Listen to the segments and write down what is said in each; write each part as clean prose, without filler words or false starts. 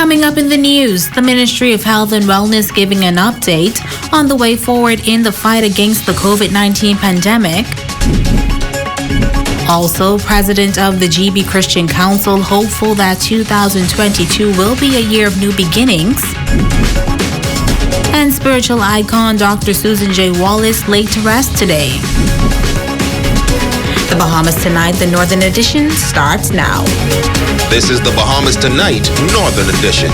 Coming up in the news, the Ministry of Health and Wellness giving an update on the way forward in the fight against the COVID-19 pandemic. Also, President of the GB Christian Council hopeful that 2022 will be a year of new beginnings. And spiritual icon Dr. Susan J. Wallace laid to rest today. The Bahamas Tonight, the Northern Edition, starts now. This is the Bahamas Tonight, Northern Edition.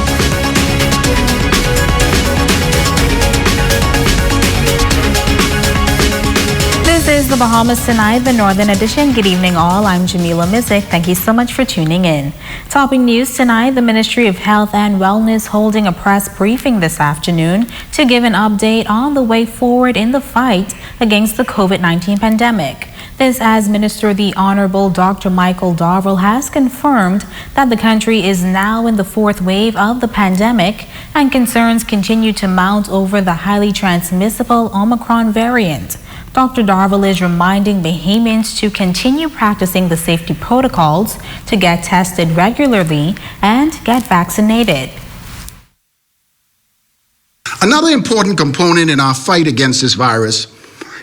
This is the Bahamas Tonight, the Northern Edition. Good evening, all. I'm Jamila Mizik. Thank you so much for tuning in. Topping news tonight, the Ministry of Health and Wellness holding a press briefing this afternoon to give an update on the way forward in the fight against the COVID-19 pandemic. This as Minister the Honorable Dr. Michael Darville has confirmed that the country is now in the fourth wave of the pandemic and concerns continue to mount over the highly transmissible Omicron variant. Dr. Darville is reminding Bahamians to continue practicing the safety protocols, to get tested regularly, and get vaccinated. Another important component in our fight against this virus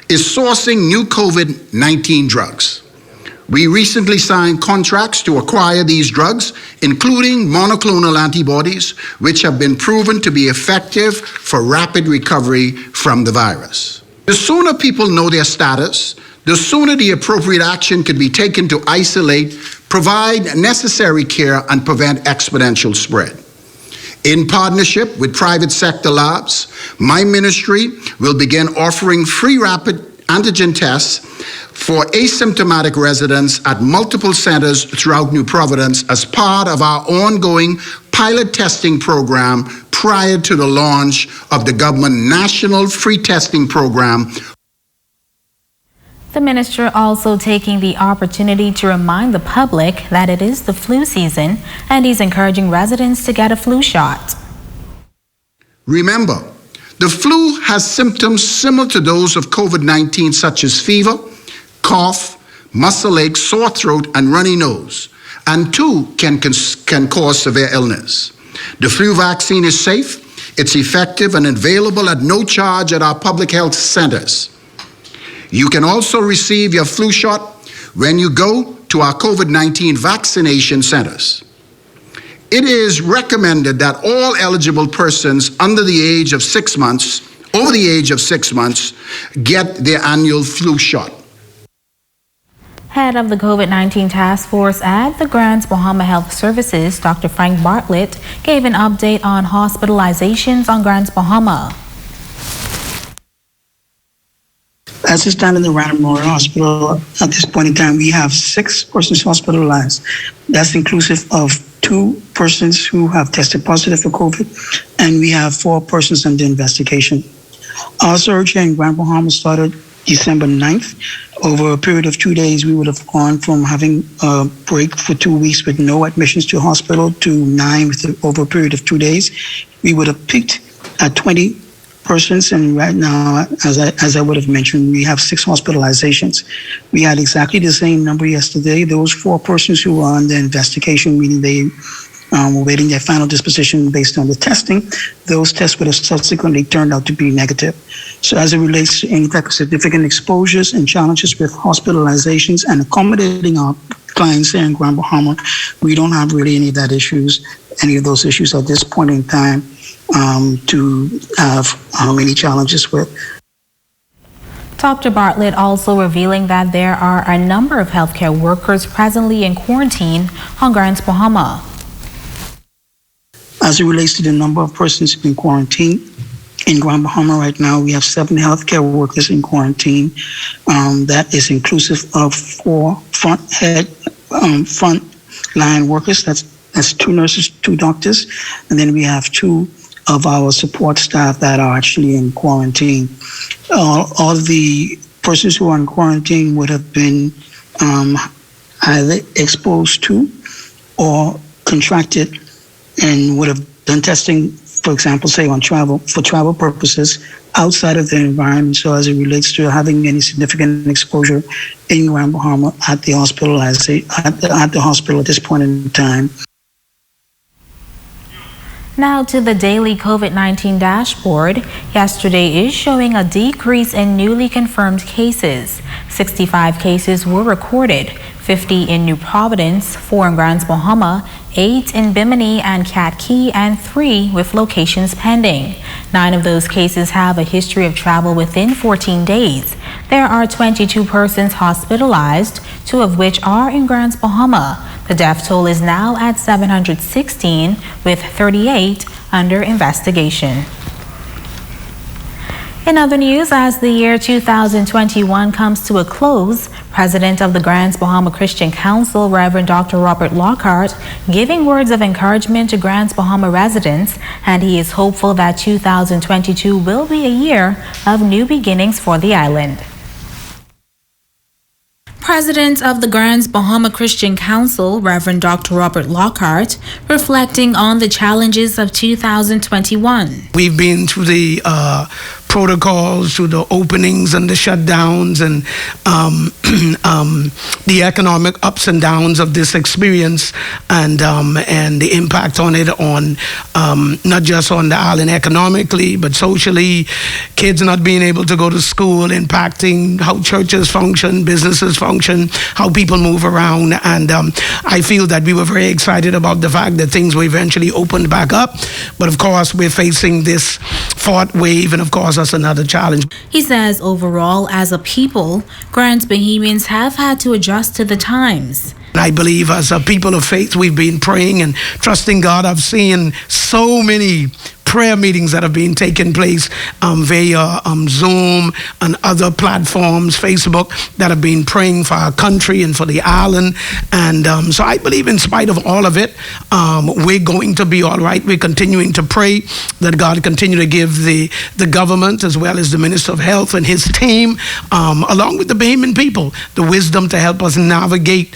is sourcing new COVID-19 drugs. We recently signed contracts to acquire these drugs, including monoclonal antibodies, which have been proven to be effective for rapid recovery from the virus. The sooner people know their status, the sooner the appropriate action can be taken to isolate, provide necessary care, and prevent exponential spread. In partnership with private sector labs, my ministry will begin offering free rapid antigen tests for asymptomatic residents at multiple centers throughout New Providence as part of our ongoing pilot testing program prior to the launch of the government national free testing program. The minister also taking the opportunity to remind the public that it is the flu season, and he's encouraging residents to get a flu shot. Remember, the flu has symptoms similar to those of COVID-19, such as fever, cough, muscle ache, sore throat, and runny nose, and too can cause severe illness. The flu vaccine is safe, it's effective, and available at no charge at our public health centers. You can also receive your flu shot when you go to our COVID-19 vaccination centers. It is recommended that all eligible persons over the age of 6 months, get their annual flu shot. Head of the COVID-19 task force at the Grants Bahama Health Services, Dr. Frank Bartlett, gave an update on hospitalizations on Grants Bahama. As it stands in the Random Memorial Hospital, at this point in time, we have 6 persons hospitalized. That's inclusive of 2 persons who have tested positive for COVID, and we have 4 persons under investigation. Our surge here in Grand Bahama started December 9th. Over a period of 2 days, we would have gone from having a break for 2 weeks with no admissions to hospital to 9 over a period of 2 days. We would have peaked at 20 persons, and right now, as I would have mentioned, we have 6 hospitalizations. We had exactly the same number yesterday. Those 4 persons who were under investigation, meaning they were waiting their final disposition based on the testing, those tests would have subsequently turned out to be negative. So as it relates to any type of significant exposures and challenges with hospitalizations and accommodating our clients here in Grand Bahama, we don't have really any of those issues at this point in time to have any challenges with. Dr. Bartlett also revealing that there are a number of healthcare workers presently in quarantine on Grants Bahama. As it relates to the number of persons in quarantine, in Grand Bahama right now, we have 7 healthcare workers in quarantine. That is inclusive of 4 front line workers. That's 2 nurses, 2 doctors, and then we have 2 of our support staff that are actually in quarantine. All of the persons who are in quarantine would have been either exposed to or contracted and would have done testing, for example, say for travel purposes outside of their environment. So as it relates to having any significant exposure in Grand Bahama at the hospital, at the hospital at this point in time. Now to the daily COVID-19 dashboard. Yesterday is showing a decrease in newly confirmed cases. 65 cases were recorded, 50 in New Providence, 4 in Grand Bahama, 8 in Bimini and Cat Key, and 3 with locations pending. 9 of those cases have a history of travel within 14 days. There are 22 persons hospitalized, 2 of which are in Grand Bahama. The death toll is now at 716, with 38 under investigation. In other news, as the year 2021 comes to a close, President of the Grand Bahama Christian Council, Rev Dr Robert Lockhart, giving words of encouragement to Grand Bahama residents, and he is hopeful that 2022 will be a year of new beginnings for the island. President of the Grand Bahama Christian Council, Rev Dr Robert Lockhart, reflecting on the challenges of 2021. We've been through the protocols, through the openings and the shutdowns, and the economic ups and downs of this experience, and the impact on it, on not just on the island economically, but socially, kids not being able to go to school, impacting how churches function, businesses function, how people move around. And I feel that we were very excited about the fact that things were eventually opened back up. But of course, we're facing this fourth wave, and of course, that's another challenge. He says overall, as a people, Grand Bahamians have had to adjust to the times. I believe as a people of faith, we've been praying and trusting God. I've seen so many prayer meetings that have been taking place via Zoom and other platforms, Facebook, that have been praying for our country and for the island. And so I believe in spite of all of it, we're going to be all right. We're continuing to pray that God continue to give the government, as well as the Minister of Health and his team, along with the Bahamian people, the wisdom to help us navigate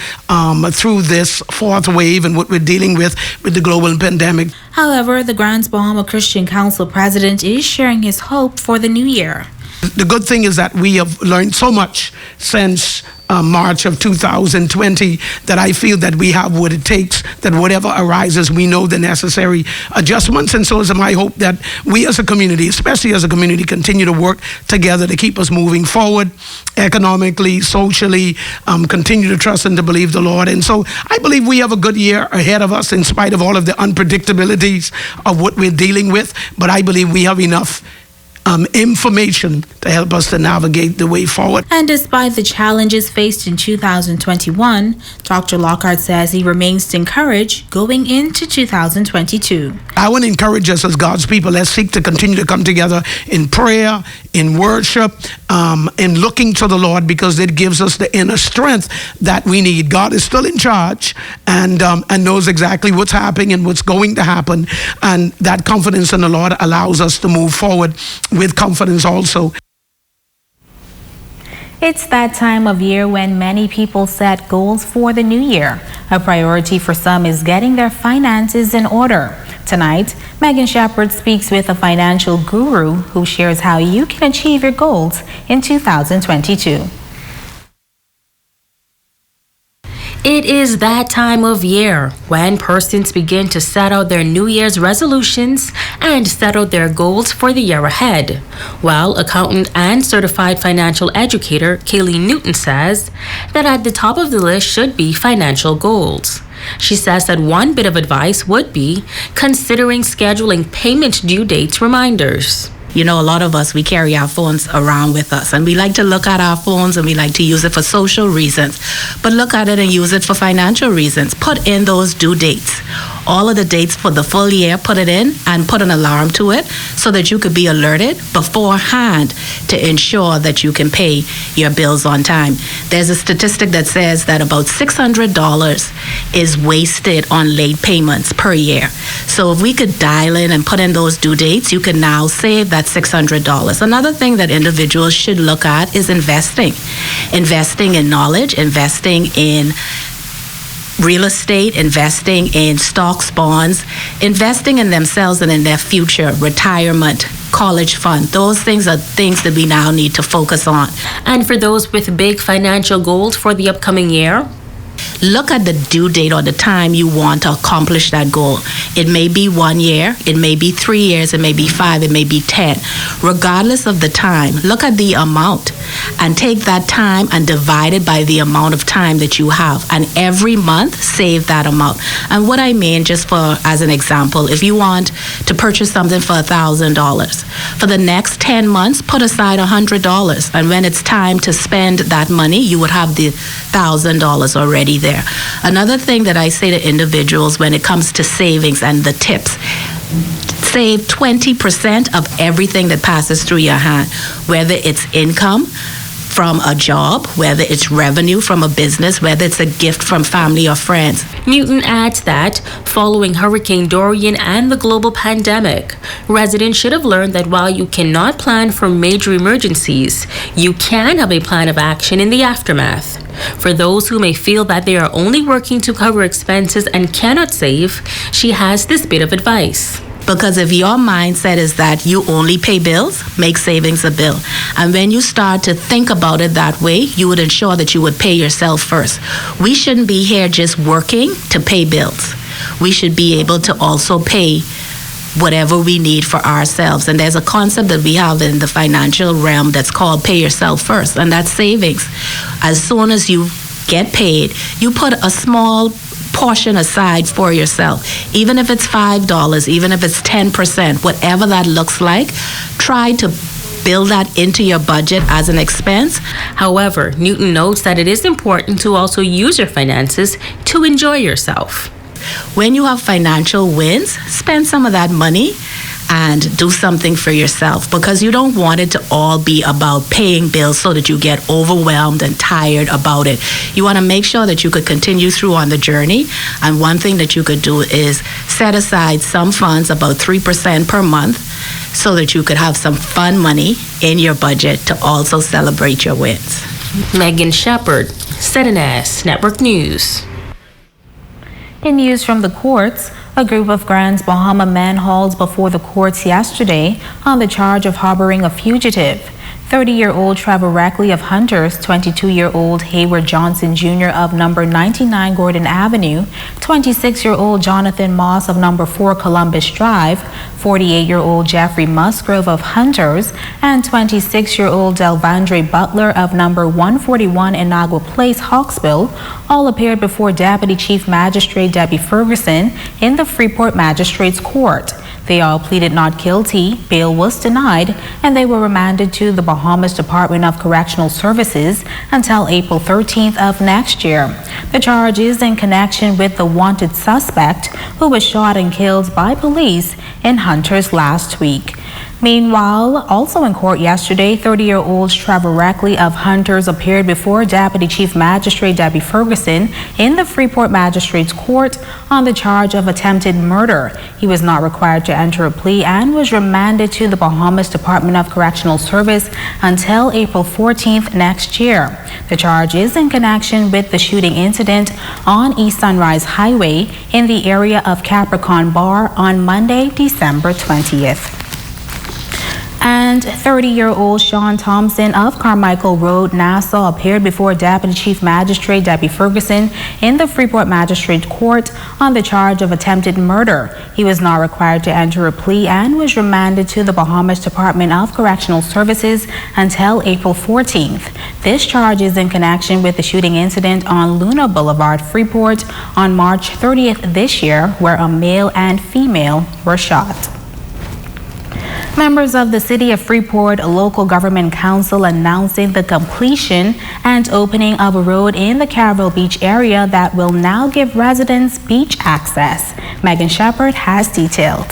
through this fourth wave and what we're dealing with the global pandemic. However, the Grand Bahama Christian Council president is sharing his hope for the new year. The good thing is that we have learned so much since March of 2020 that I feel that we have what it takes, that whatever arises, we know the necessary adjustments. And so is my hope that we as a community, especially as a community, continue to work together to keep us moving forward economically, socially, continue to trust and to believe the Lord. And so I believe we have a good year ahead of us in spite of all of the unpredictabilities of what we're dealing with. But I believe we have enough information to help us to navigate the way forward. And despite the challenges faced in 2021, Dr. Lockhart says he remains encouraged going into 2022. I want to encourage us as God's people. Let's seek to continue to come together in prayer, in worship, in looking to the Lord, because it gives us the inner strength that we need. God is still in charge and knows exactly what's happening and what's going to happen. And that confidence in the Lord allows us to move forward with confidence also. It's that time of year when many people set goals for the new year. A priority for some is getting their finances in order. Tonight, Megan Shepard speaks with a financial guru who shares how you can achieve your goals in 2022. It is that time of year when persons begin to set out their New Year's resolutions and set out their goals for the year ahead. Well, accountant and certified financial educator Kaylee Newton says that at the top of the list should be financial goals. She says that one bit of advice would be considering scheduling payment due dates reminders. You know, a lot of us, we carry our phones around with us, and we like to look at our phones and we like to use it for social reasons. But look at it and use it for financial reasons. Put in those due dates. All of the dates for the full year, put it in and put an alarm to it so that you could be alerted beforehand to ensure that you can pay your bills on time. There's a statistic that says that about $600 is wasted on late payments per year. So if we could dial in and put in those due dates, you can now save that $600. Another thing that individuals should look at is investing. Investing in knowledge, investing in real estate, investing in stocks, bonds, investing in themselves and in their future, retirement, college fund. Those things are things that we now need to focus on. And for those with big financial goals for the upcoming year, look at the due date or the time you want to accomplish that goal. It may be 1 year, it may be 3 years, it may be 5, it may be 10. Regardless of the time, look at the amount and take that time and divide it by the amount of time that you have. And every month, save that amount. And what I mean, just for as an example, if you want to purchase something for $1,000, for the next 10 months, put aside $100. And when it's time to spend that money, you would have the $1,000 already there. Another thing that I say to individuals when it comes to savings and the tips, save 20% of everything that passes through your hand, whether it's income from a job, whether it's revenue from a business, whether it's a gift from family or friends. Newton adds that following Hurricane Dorian and the global pandemic, residents should have learned that while you cannot plan for major emergencies, you can have a plan of action in the aftermath. For those who may feel that they are only working to cover expenses and cannot save, she has this bit of advice. Because if your mindset is that you only pay bills, make savings a bill. And when you start to think about it that way, you would ensure that you would pay yourself first. We shouldn't be here just working to pay bills. We should be able to also pay whatever we need for ourselves. And there's a concept that we have in the financial realm that's called pay yourself first, and that's savings. As soon as you get paid, you put a small portion aside for yourself. Even if it's $5, even if it's 10%, whatever that looks like, try to build that into your budget as an expense. However, Newton notes that it is important to also use your finances to enjoy yourself. When you have financial wins, spend some of that money and do something for yourself, because you don't want it to all be about paying bills so that you get overwhelmed and tired about it. You want to make sure that you could continue through on the journey. And one thing that you could do is set aside some funds, about 3% per month, so that you could have some fun money in your budget to also celebrate your wins. Megan Shepard, SEDNS Network News. In news from the courts, a group of Grand Bahama men hauled before the courts yesterday on the charge of harboring a fugitive. 30-year-old Trevor Rackley of Hunters, 22-year-old Hayward Johnson Jr. of number 99 Gordon Avenue, 26-year-old Jonathan Moss of number 4 Columbus Drive, 48-year-old Jeffrey Musgrove of Hunters, and 26-year-old Delvandre Butler of number 141 Inagua Place, Hawksville, all appeared before Deputy Chief Magistrate Debbie Ferguson in the Freeport Magistrates Court. They all pleaded not guilty, bail was denied, and they were remanded to the Bahamas Department of Correctional Services until April 13th of next year. The charge is in connection with the wanted suspect who was shot and killed by police in Hunters last week. Meanwhile, also in court yesterday, 30-year-old Trevor Rackley of Hunters appeared before Deputy Chief Magistrate Debbie Ferguson in the Freeport Magistrates Court on the charge of attempted murder. He was not required to enter a plea and was remanded to the Bahamas Department of Correctional Service until April 14th next year. The charge is in connection with the shooting incident on East Sunrise Highway in the area of Capricorn Bar on Monday, December 20th. And 30-year-old Sean Thompson of Carmichael Road, Nassau, appeared before Deputy Chief Magistrate Debbie Ferguson in the Freeport Magistrate Court on the charge of attempted murder. He was not required to enter a plea and was remanded to the Bahamas Department of Correctional Services until April 14th. This charge is in connection with the shooting incident on Luna Boulevard, Freeport, on March 30th this year, where a male and female were shot. Members of the City of Freeport Local Government Council announcing the completion and opening of a road in the Caravelle Beach area that will now give residents beach access. Megan Shepard has details.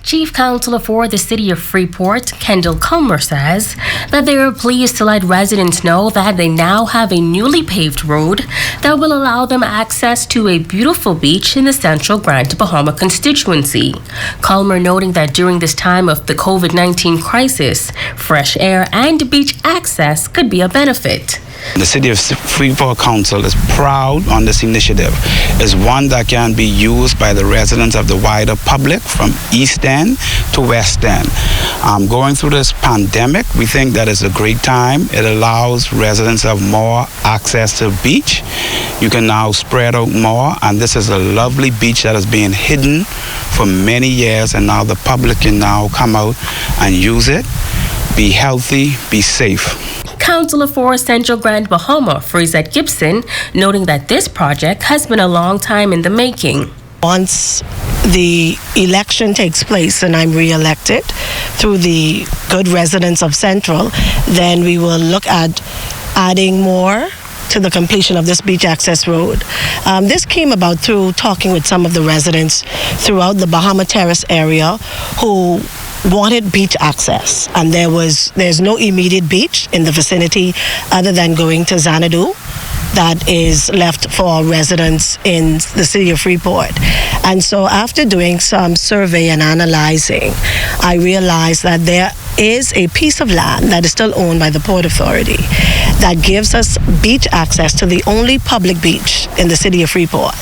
Chief Counselor for the City of Freeport, Kendall Comer, says that they are pleased to let residents know that they now have a newly paved road that will allow them access to a beautiful beach in the central Grand Bahama constituency. Comer noting that during this time of the COVID-19 crisis, fresh air and beach access could be a benefit. The City of Freeport Council is proud on this initiative. It's one that can be used by the residents of the wider public from East End to West End. Going through this pandemic, we think that is a great time. It allows residents of more access to the beach. You can now spread out more, and this is a lovely beach that has been hidden for many years, and now the public can now come out and use it. Be healthy, be safe. Councillor for Central Grand Bahama, Frazette Gibson, noting that this project has been a long time in the making. Once the election takes place and I'm re-elected through the good residents of Central, then we will look at adding more to the completion of this beach access road. This came about through talking with some of the residents throughout the Bahama Terrace area who wanted beach access, and there's no immediate beach in the vicinity other than going to Xanadu that is left for residents in the city of Freeport. And so after doing some survey and analyzing, I realized that there is a piece of land that is still owned by the Port Authority that gives us beach access to the only public beach in the city of Freeport,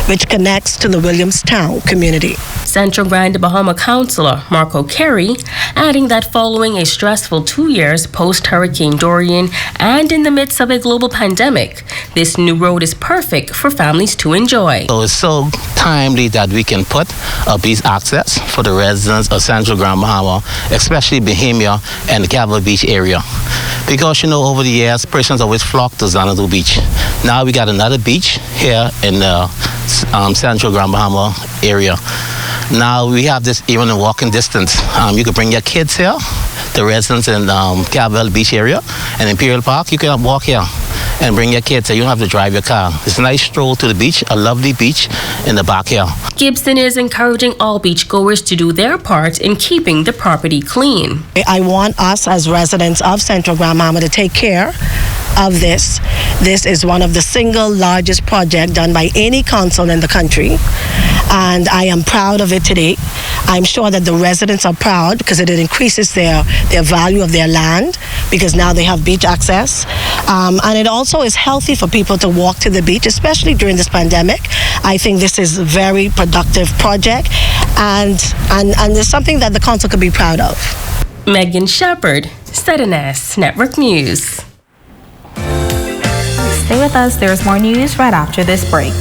which connects to the Williamstown community. Central Grand Bahama Councillor Marco Carey adding that following a stressful 2 years post-Hurricane Dorian and in the midst of a global pandemic, this new road is perfect for families to enjoy. So it's so timely that we can put a beach access for the residents of Central Grand Bahama, especially Bahama and the Cabo Beach area. Because, over the years, persons always flock to Xanadu Beach. Now we got another beach here in the Central Grand Bahama area. Now we have this even in walking distance. You can bring your kids here, the residents in Cabo Beach area and Imperial Park. You can walk here and bring your kids, so you don't have to drive your car. It's a nice stroll to the beach, a lovely beach in the back here. Gibson is encouraging all beachgoers to do their part in keeping the property clean. I want us as residents of Central Grand Bahama to take care of this. This is one of the single largest projects done by any council in the country, and I am proud of it today. I'm sure that the residents are proud because it increases their value of their land, because now they have beach access. And it also is healthy for people to walk to the beach, especially during this pandemic. I think this is a very productive project, and it's something that the council could be proud of. Megan Shepard, ZNS Network News. Stay with us. There's more news right after this break.